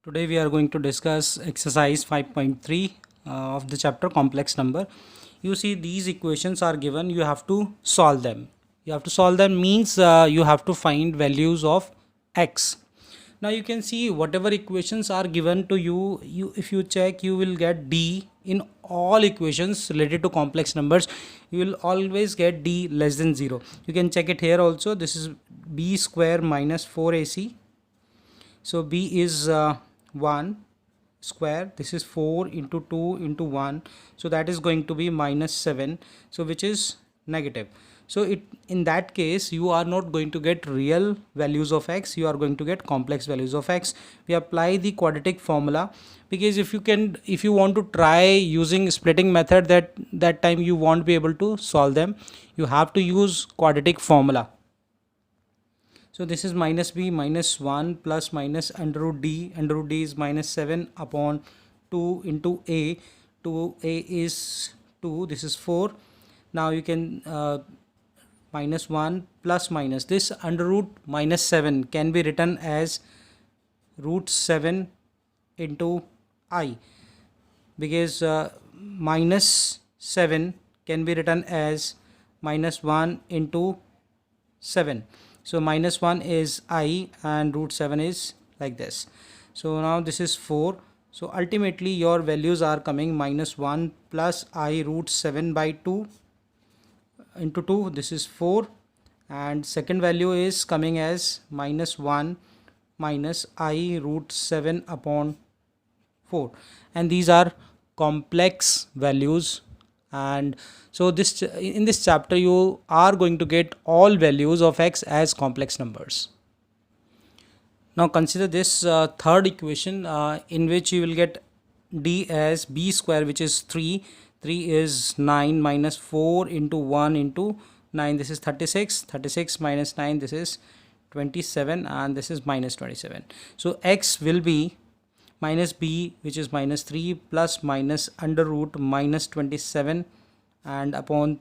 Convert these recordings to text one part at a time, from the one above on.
Today we are going to discuss exercise 5.3 of the chapter complex number. You see these equations are given, you have to solve them. You have to solve them means you have to find values of x. Now you can see whatever equations are given to you if you check, you will get D in all equations related to complex numbers. You will always get D less than 0. You can check it here also. This is b square minus 4ac. So b is 1 square. This is 4 into 2 into 1. So that is going to be minus 7. So which is negative. So in that case you are not going to get real values of x. You are going to get complex values of x. We apply the quadratic formula because if you want to try using splitting method, that time you won't be able to solve them. You have to use quadratic formula. So this is minus b minus 1 plus minus under root d. Under root d is minus 7 upon 2 into a. 2a is 2. This is 4. Now you can minus 1 plus minus. This under root minus 7 can be written as root 7 into I, because minus 7 can be written as minus 1 into 7. So minus 1 is I and root 7 is like this. So now this is 4. So ultimately your values are coming minus 1 plus I root 7 by 2 into 2. This is 4. And second value is coming as minus 1 minus I root 7 upon 4. And these are complex values. And so in this chapter you are going to get all values of x as complex numbers. Now consider this third equation in which you will get d as b square, which is 3. 3 is 9 minus 4 into 1 into 9. This is 36. 36 minus 9. This is 27 and this is minus 27. So x will be minus b, which is minus 3, plus minus under root minus 27 and upon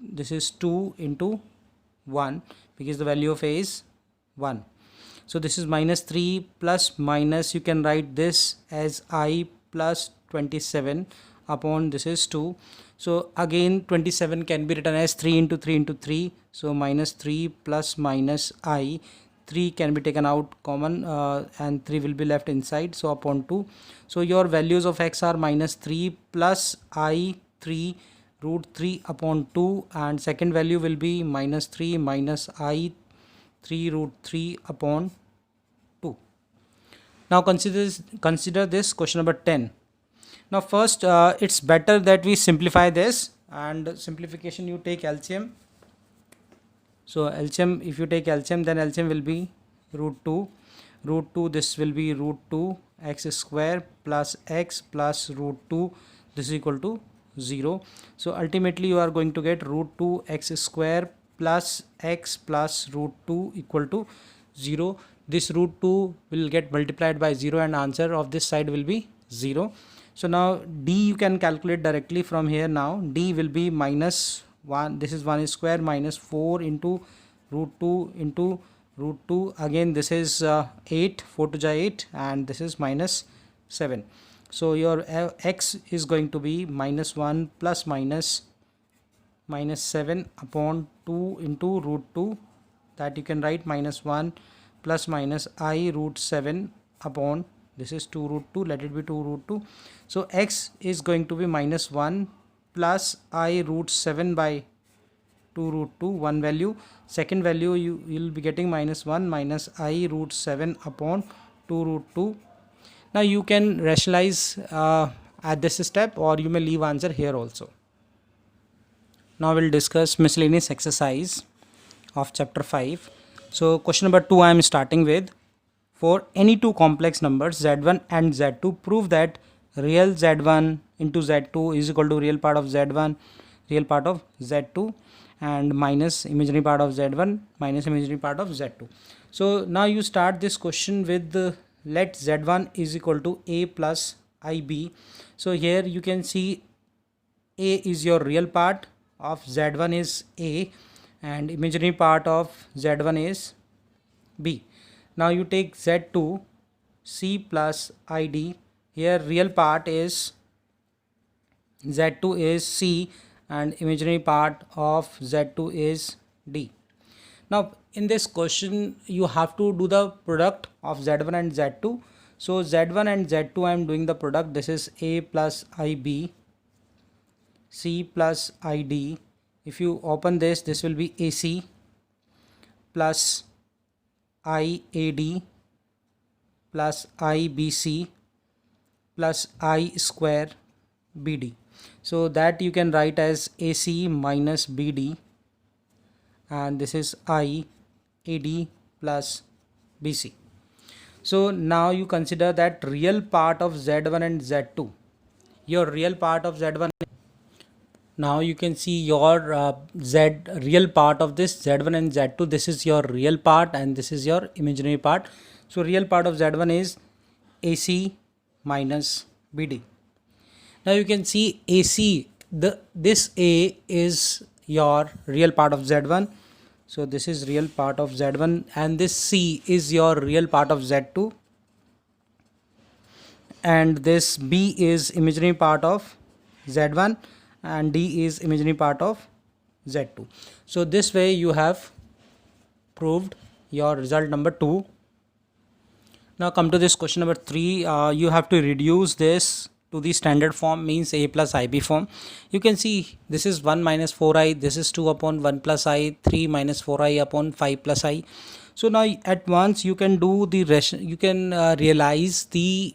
this is 2 into 1, because the value of a is 1. So this is minus 3 plus minus, you can write this as I plus 27 upon this is 2. So again 27 can be written as 3 into 3 into 3. So minus 3 plus minus I. 3 can be taken out common and 3 will be left inside. So upon 2. So your values of x are minus 3 plus I 3 root 3 upon 2, and second value will be minus 3 minus I 3 root 3 upon 2. Now consider this question number 10. Now first it's better that we simplify this, and simplification you take LCM. So LCM, if you take LCM, then LCM will be root 2. Root 2, this will be root 2 x square plus x plus root 2. This is equal to 0. So ultimately you are going to get root 2 x square plus x plus root 2 equal to 0. This root 2 will get multiplied by 0 and answer of this side will be 0. So now d you can calculate directly from here. Now d will be minus 1, this is 1 square minus 4 into root 2 into root 2. Again this is 8, 4 to the 8, and this is minus 7. So your x is going to be minus 1 plus minus 7 upon 2 into root 2, that you can write minus 1 plus minus I root 7 upon this is 2 root 2, let it be 2 root 2. So x is going to be minus 1 plus I root 7 by 2 root 2, one value. Second value you will be getting minus 1 minus I root 7 upon 2 root 2. Now you can rationalize at this step, or you may leave answer here also. Now we'll discuss miscellaneous exercise of chapter 5. So question number 2 I am starting with. For any two complex numbers z1 and z2, prove that real z1 into z2 is equal to real part of z1, real part of z2, and minus imaginary part of z1 minus imaginary part of z2. So now you start this question with let z1 is equal to a plus ib. So here you can see a is your real part of z1 is a, and imaginary part of z1 is b. Now you take z2. c plus id. Here real part is z2 is c and imaginary part of z2 is d. Now in this question you have to do the product of z1 and z2. So z1 and z2 I am doing the product. This is a plus ib, c plus id. If you open this, this will be ac plus iad plus ibc plus I square bd. So that you can write as ac minus bd, and this is I AD plus BC. So now you consider that real part of Z1 and Z2. Your real part of Z1. Now you can see your Z real part of this Z1 and Z2. This is your real part and this is your imaginary part. So real part of Z1 is AC minus BD. Now you can see AC, this A is your real part of Z1. So this is real part of Z1 and this C is your real part of Z2. And this B is imaginary part of Z1 and D is imaginary part of Z2. So this way you have proved your result number 2. Now come to this question number 3. You have to reduce this to the standard form, means a plus ib form. You can see this is 1 minus 4i, this is 2 upon 1 plus I, 3 minus 4i upon 5 plus I. So now at once you can do the realize the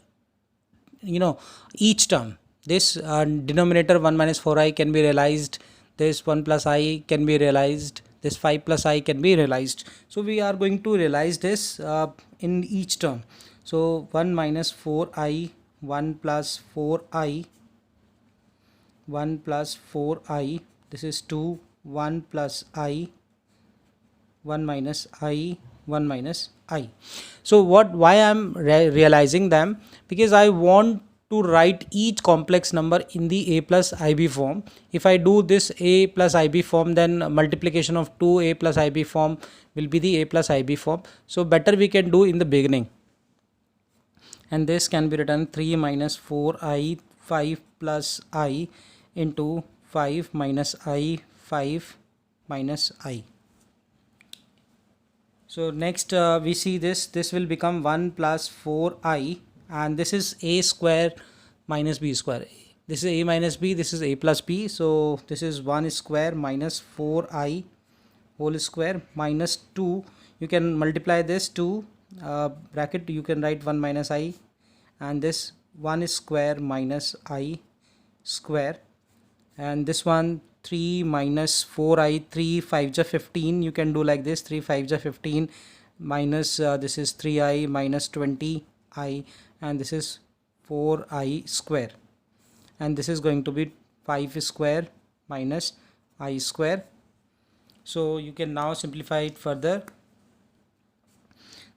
each term. This denominator 1 minus 4i can be realized, this 1 plus I can be realized, this 5 plus I can be realized. So we are going to realize this in each term. So 1 minus 4i, 1 plus 4i, 1 plus 4i, this is 2, 1 plus I, 1 minus I, 1 minus I. So why I am realizing them? Because I want to write each complex number in the a plus ib form. If I do this a plus ib form, then multiplication of 2a plus ib form will be the a plus ib form. So better we can do in the beginning. And this can be written 3 minus 4i, 5 plus I into 5 minus I, 5 minus I. So next we see this will become 1 plus 4i, and this is a square minus b square. This is a minus b, this is a plus b. So this is 1 square minus 4i whole square minus 2. You can multiply this 2 bracket, you can write 1 minus I, and this 1 square minus I square, and this one 3 minus 4i, 3 5 is 15. You can do like this, 3 5 is 15 minus this is 3i minus 20i, and this is 4i square, and this is going to be 5 square minus I square. So you can now simplify it further.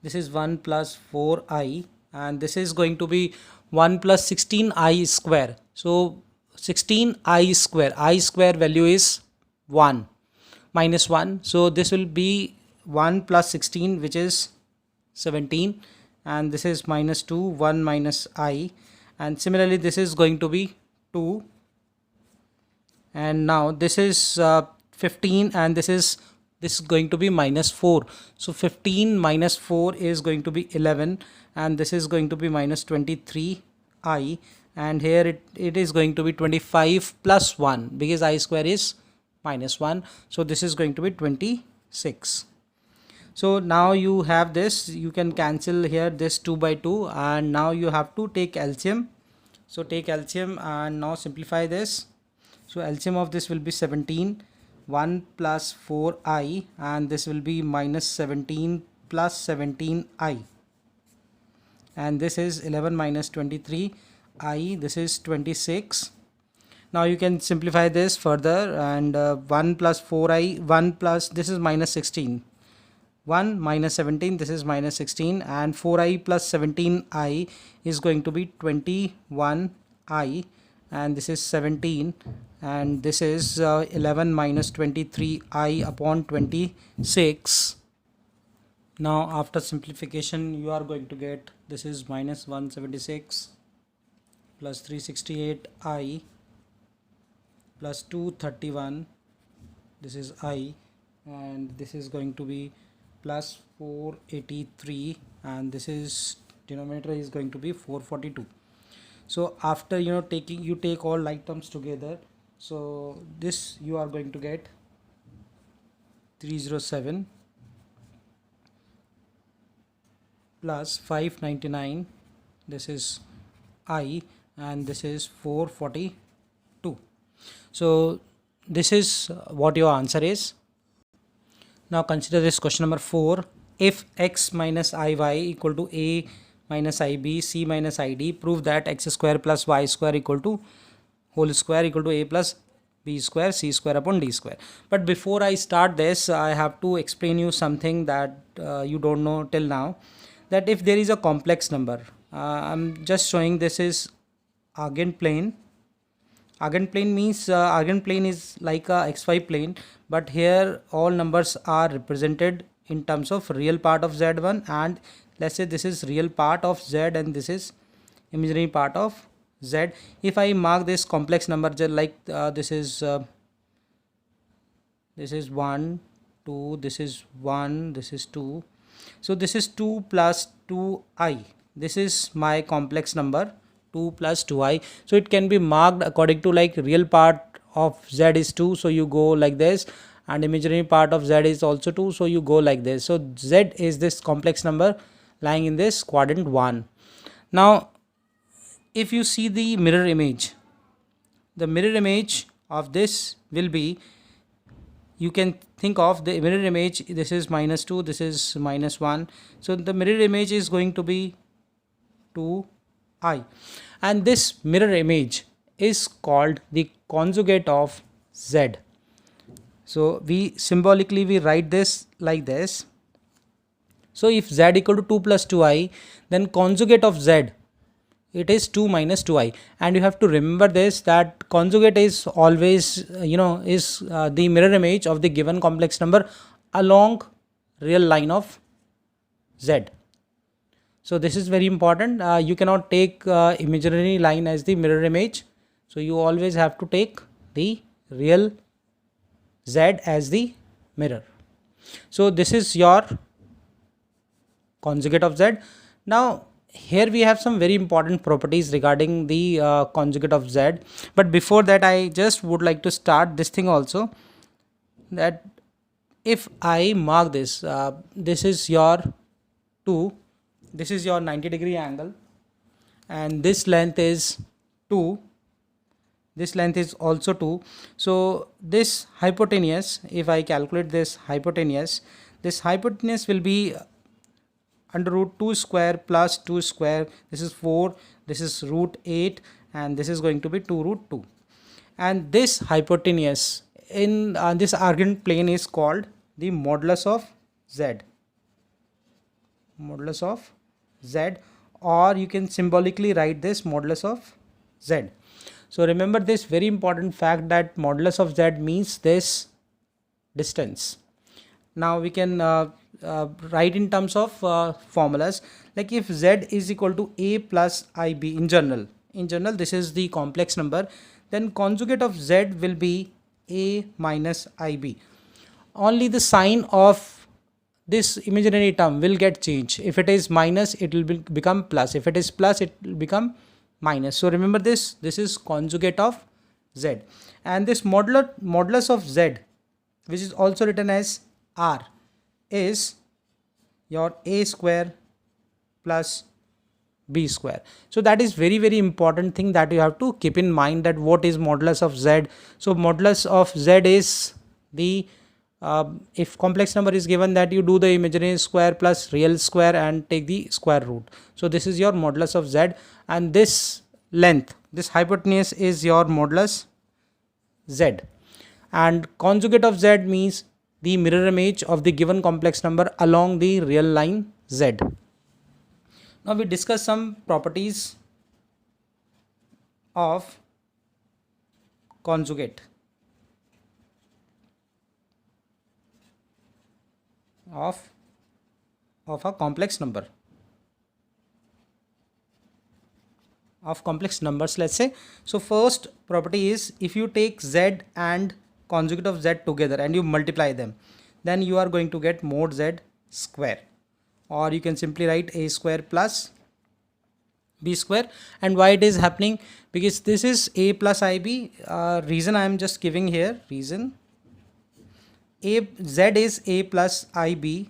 This is 1 plus 4i, and this is going to be 1 plus 16i square. So 16i square value is 1 minus 1. So this will be 1 plus 16, which is 17, and this is minus 2, 1 minus I, and similarly this is going to be 2, and now this is 15, and this is going to be minus 4. So 15 minus 4 is going to be 11, and this is going to be minus 23i, and here it is going to be 25 plus 1, because I square is minus 1. So this is going to be 26. So now you have this, you can cancel here this 2 by 2, and now you have to take LCM. So take LCM and now simplify this. So LCM of this will be 17, 1 plus 4i, and this will be minus 17 plus 17i, and this is 11 minus 23i, this is 26. Now you can simplify this further, and 1 plus 4i, 1 plus this is minus 16, 1 minus 17, this is minus 16, and 4i plus 17i is going to be 21i, and this is 17, and this is 11 minus 23i upon 26. Now after simplification you are going to get this is minus 176 plus 368i plus 231, this is I, and this is going to be plus 483, and this is denominator is going to be 442. So after taking, you take all like terms together, so this you are going to get 307 plus 599, this is I, and this is 442. So this is what your answer is. Now consider this question number 4. If x minus iy equal to a minus ib, c minus id, prove that x square plus y square equal to whole square equal to a plus b square c square upon d square. But before I start this, I have to explain you something that you don't know till now, that if there is a complex number, I'm just showing this is Argand plane. Argand plane means Argand plane is like a xy plane, but here all numbers are represented in terms of real part of z1, and let's say this is real part of z and this is imaginary part of z. If I mark this complex number like this is 1 2, this is 1, this is 2, so this is 2 plus 2i, this is my complex number 2 plus 2i. So it can be marked according to like real part of z is 2, so you go like this, and imaginary part of z is also 2, so you go like this. So z is this complex number lying in this quadrant 1. Now if you see the mirror image, the mirror image of this will be, you can think of the mirror image, this is minus 2, this is minus 1, so the mirror image is going to be 2i, and this mirror image is called the conjugate of z. So we symbolically we write this like this. So if z equal to 2 plus 2i, then conjugate of z, it is 2 minus 2i, and you have to remember this, that conjugate is always is the mirror image of the given complex number along real line of z. So this is very important. You cannot take imaginary line as the mirror image, so you always have to take the real z as the mirror. So this is your conjugate of z. Now here we have some very important properties regarding the conjugate of z, but before that I just would like to start this thing also, that if I mark this, this is your 2, this is your 90-degree angle, and this length is 2, this length is also 2, so this hypotenuse, if I calculate this hypotenuse will be under root 2 square plus 2 square, this is 4, this is root 8, and this is going to be 2 root 2, and this hypotenuse in this Argand plane is called the modulus of z, modulus of z, or you can symbolically write this modulus of z. So remember this very important fact, that modulus of z means this distance. Now we can write in terms of formulas, like if z is equal to a plus ib, in general this is the complex number, then conjugate of z will be a minus ib. Only the sign of this imaginary term will get changed. If it is minus, it will become plus, if it is plus, it will become minus. So remember this is conjugate of z, and this modulus of z, which is also written as r, is your a square plus b square. So that is very important thing that you have to keep in mind, that what is modulus of z. So modulus of z is the if complex number is given, that you do the imaginary square plus real square and take the square root. So this is your modulus of z, and this length, this hypotenuse is your modulus z, and conjugate of z means the mirror image of the given complex number along the real line z. Now we discuss some properties of conjugate of a complex number. of complex numbers, let's say. So first property is, if you take z and conjugate of z together and you multiply them, then you are going to get mod z square, or you can simply write a square plus b square. And why it is happening? Because this is a plus ib. Reason I am just giving here, reason a z is a plus ib,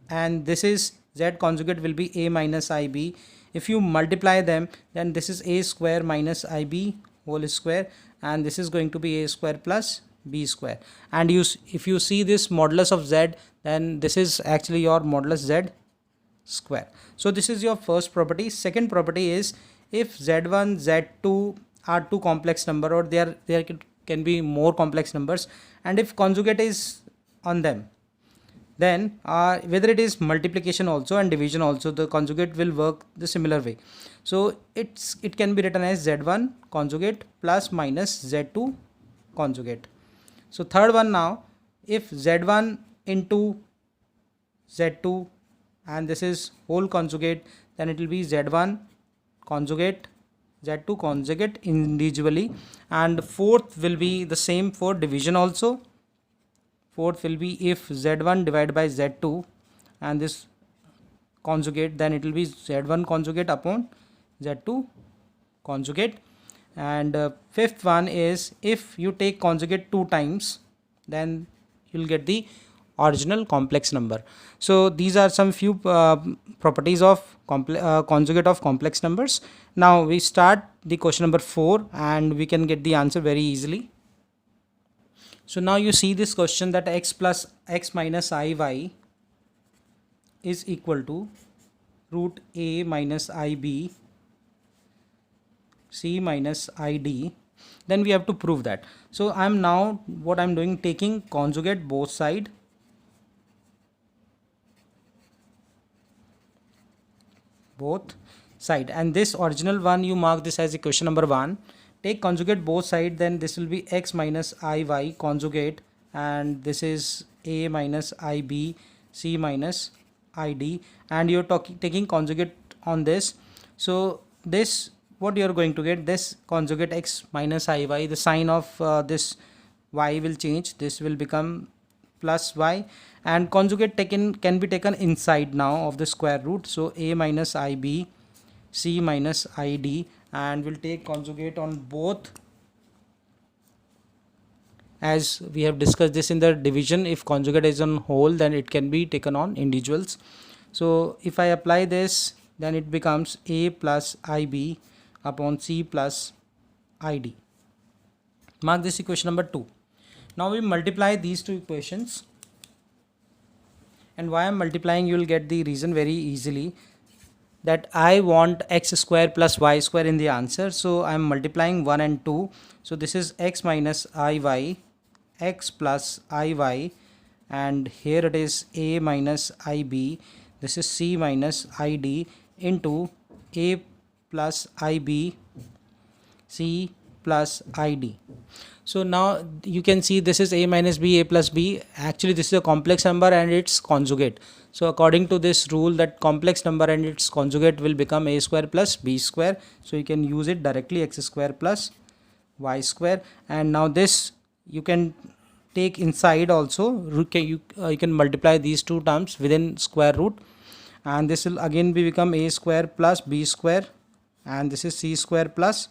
and this is z conjugate will be a minus ib. If you multiply them, then this is a square minus ib whole square, and this is going to be a square plus b square. And if you see this modulus of z, then this is actually your modulus z square. So this is your first property. Second property is, if z1 z2 are two complex number, or there can be more complex numbers, and if conjugate is on them, then whether it is multiplication also and division also, the conjugate will work the similar way. So it can be written as z1 conjugate plus minus z2 conjugate. So third one now, if z1 into z2 and this is whole conjugate, then it will be z1 conjugate z2 conjugate individually. And fourth will be the same for division also. Fourth will be, if z1 divided by z2 and this conjugate, then it will be z1 conjugate upon z2 conjugate. And fifth one is, if you take conjugate two times, then you will get the original complex number. So these are some few properties of conjugate of complex numbers. Now we start the question number 4, and we can get the answer very easily. So now you see this question, that x plus x minus iy is equal to root a minus ib c minus id. Then we have to prove that. So I am now, what I am doing, taking conjugate both side, and this original one, you mark this as equation number 1. Take conjugate both side, then this will be x minus iy conjugate, and this is a minus ib c minus id, and you're taking conjugate on this. So this, what you're going to get, this conjugate x minus iy, the sign of this y will change, this will become plus y, and conjugate can be taken inside now of the square root. So a minus ib c minus id, and we'll take conjugate on both, as we have discussed this in the division. If conjugate is on whole, then it can be taken on individuals. So if I apply this, then it becomes a plus ib upon c plus id. Mark this equation number 2. Now we multiply these two equations, and why I am multiplying, you will get the reason very easily, that I want x square plus y square in the answer. So I am multiplying 1 and 2. So this is x minus iy, x plus iy, and here it is a minus ib, this is c minus id, into a plus ib c plus id. So now you can see this is a minus b, a plus b. Actually this is a complex number and its conjugate. So according to this rule, that complex number and its conjugate will become a square plus b square. So you can use it directly, x square plus y square. And now this you can take inside also. You can multiply these two terms within square root, and this will again become a square plus b square, and this is c square plus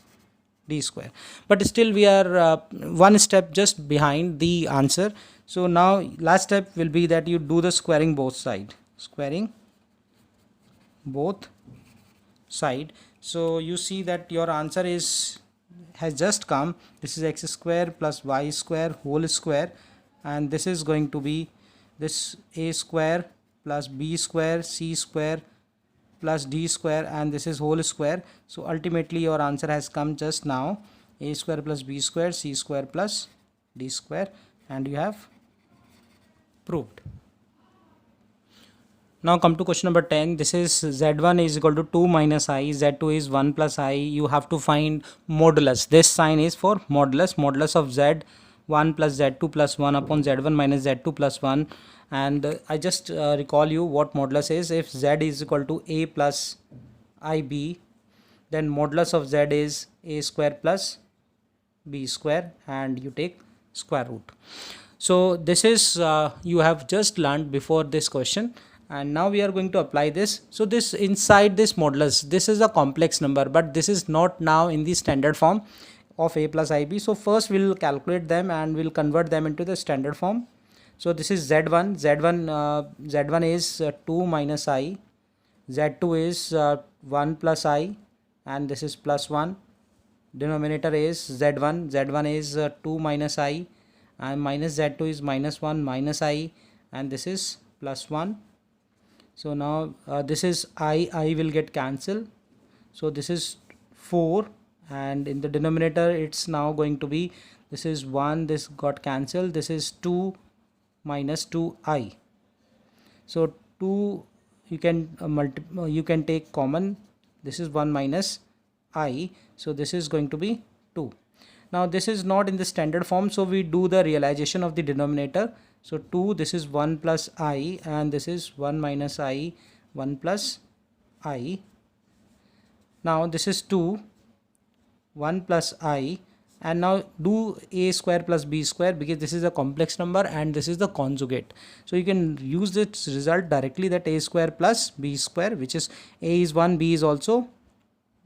d square. But still we are one step just behind the answer. So now last step will be that you do the squaring both side, So you see that your answer has just come. This is x square plus y square whole square, and this is going to be this a square plus b square c square plus d square, and this is whole square. So ultimately your answer has come just now, a square plus b square c square plus d square, and you have proved. Now come to question number 10. This is z1 is equal to 2 minus I, z2 is 1 plus I. You have to find modulus. This sign is for modulus of z1 plus z2 plus 1 upon z1 minus z2 plus 1. And I just recall you what modulus is. If z is equal to a plus ib, then modulus of z is a square plus b square, and you take square root. So this is you have just learned before this question, and now we are going to apply this. So this inside this modulus, this is a complex number, but this is not now in the standard form of a plus ib. So first we'll calculate them and we'll convert them into the standard form. So this is z1 is 2 minus I, z2 is 1 plus I, and this is plus 1. Denominator is z1 is 2 minus I, and minus z2 is minus 1 minus I, and this is plus 1. So now this is I will get cancelled, so this is 4, and in the denominator it's now going to be, this is 1, this got cancelled, this is 2 minus 2I. So 2 you can you can take common, this is 1 minus I, so this is going to be 2. Now this is not in the standard form, so we do the realization of the denominator. So 2, this is 1 plus I, and this is 1 minus I, 1 plus I. Now this is 2, 1 plus I, and now do a square plus b square, because this is a complex number and this is the conjugate. So you can use this result directly, that a square plus b square, which is a is 1, b is also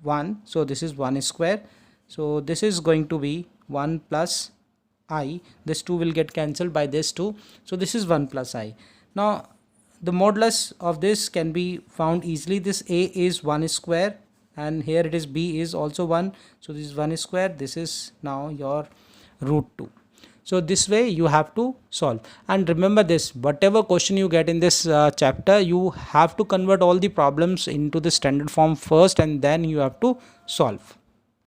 1, so this is 1 square. So this is going to be 1 plus I, this 2 will get cancelled by this 2, so this is 1 plus I. Now the modulus of this can be found easily. This a is 1 square, and here it is b is also 1, so this is 1 square, this is now your root 2. So this way you have to solve, and remember this, whatever question you get in this chapter, you have to convert all the problems into the standard form first, and then you have to solve.